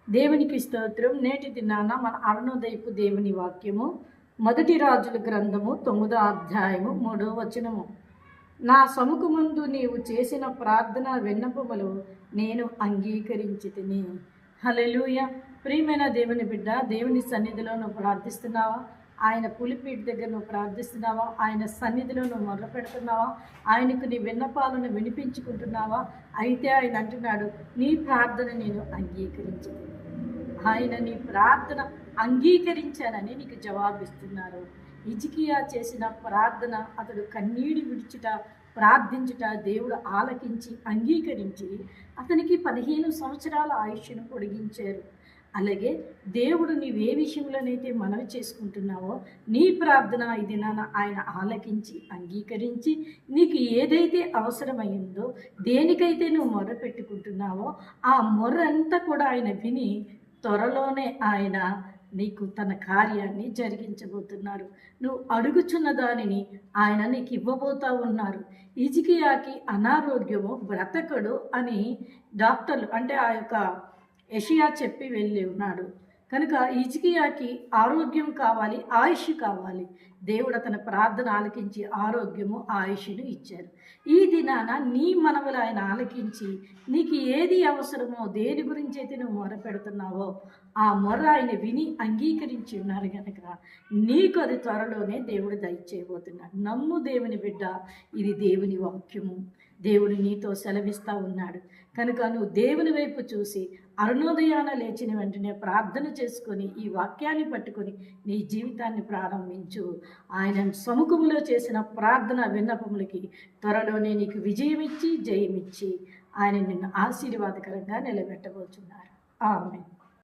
దేవునికి స్తోత్రం. నేటి దినాన మన అరుణోదయపు దేవుని వాక్యము 1 రాజుల గ్రంథము 9వ అధ్యాయము 3వ వచనము. నా సముఖమందు నీవు చేసిన ప్రార్థన విన్నపములు నేను అంగీకరించితిని. హల్లెలూయా. ప్రియమైన దేవుని బిడ్డ, దేవుని సన్నిధిలో నువ్వు ప్రార్థిస్తున్నావా? ఆయన పులిపీఠ దగ్గర నువ్వు ప్రార్థిస్తున్నావా? ఆయన సన్నిధిలో నువ్వు మొర్ర పెడుతున్నావా? ఆయనకు నీ విన్నపాలను వినిపించుకుంటున్నావా? అయితే ఆయన అంటున్నాడు, నీ ప్రార్థన నేను అంగీకరించింది. ఆయన నీ ప్రార్థన అంగీకరించానని నీకు జవాబిస్తున్నారు. హిజ్కియా చేసిన ప్రార్థన, అతడు కన్నీటి విడుచుట, ప్రార్థించుట దేవుడు ఆలకించి అంగీకరించి అతనికి 15 సంవత్సరాల ఆయుష్ను పొడిగించారు. అలాగే దేవుడు నీవే విషయంలోనైతే మనవి చేసుకుంటున్నావో నీ ప్రార్థన ఈ దినాన ఆయన ఆలకించి అంగీకరించి నీకు ఏదైతే అవసరమైందో, దేనికైతే నువ్వు మొర్ర పెట్టుకుంటున్నావో ఆ మొర్ర అంతా కూడా ఆయన విని త్వరలోనే ఆయన నీకు తన కార్యాన్ని జరిగించబోతున్నారు. నువ్వు అడుగుచున్న దానిని ఆయన నీకు ఇవ్వబోతా ఉన్నారు. హిజ్కియాకి అనారోగ్యము, బ్రతకడు అని డాక్టర్లు అంటే ఆ యొక్క యెషయా చెప్పి వెళ్ళి ఉన్నాడు. కనుక హిజ్కియాకి ఆరోగ్యం కావాలి, ఆయుష్ కావాలి. దేవుడు అతని ప్రార్థన ఆలకించి ఆరోగ్యము, ఆయుష్ను ఇచ్చారు. ఈ దినాన నీ మనవులు ఆయన ఆలకించి నీకు ఏది అవసరమో, దేని గురించి అయితే నువ్వు మొర పెడుతున్నావో ఆ మొర ఆయన విని అంగీకరించి ఉన్నారు. కనుక నీకు అది త్వరలోనే దేవుడు దయచేయబోతున్నాడు. నమ్ము దేవుని బిడ్డ, ఇది దేవుని వాక్యము. దేవుడు నీతో సెలవిస్తూ ఉన్నాడు. కనుక నువ్వు దేవుని వైపు చూసి అరుణోదయాన లేచిన వెంటనే ప్రార్థన చేసుకొని ఈ వాక్యాన్ని పట్టుకొని నీ జీవితాన్ని ప్రారంభించు. ఆయన సముఖములో చేసిన ప్రార్థన విన్నపములకి త్వరలోనే నీకు విజయమిచ్చి జయమిచ్చి ఆయన నిన్ను ఆశీర్వాదకరంగా నిలబెట్టబోతున్నారు. ఆమేన్.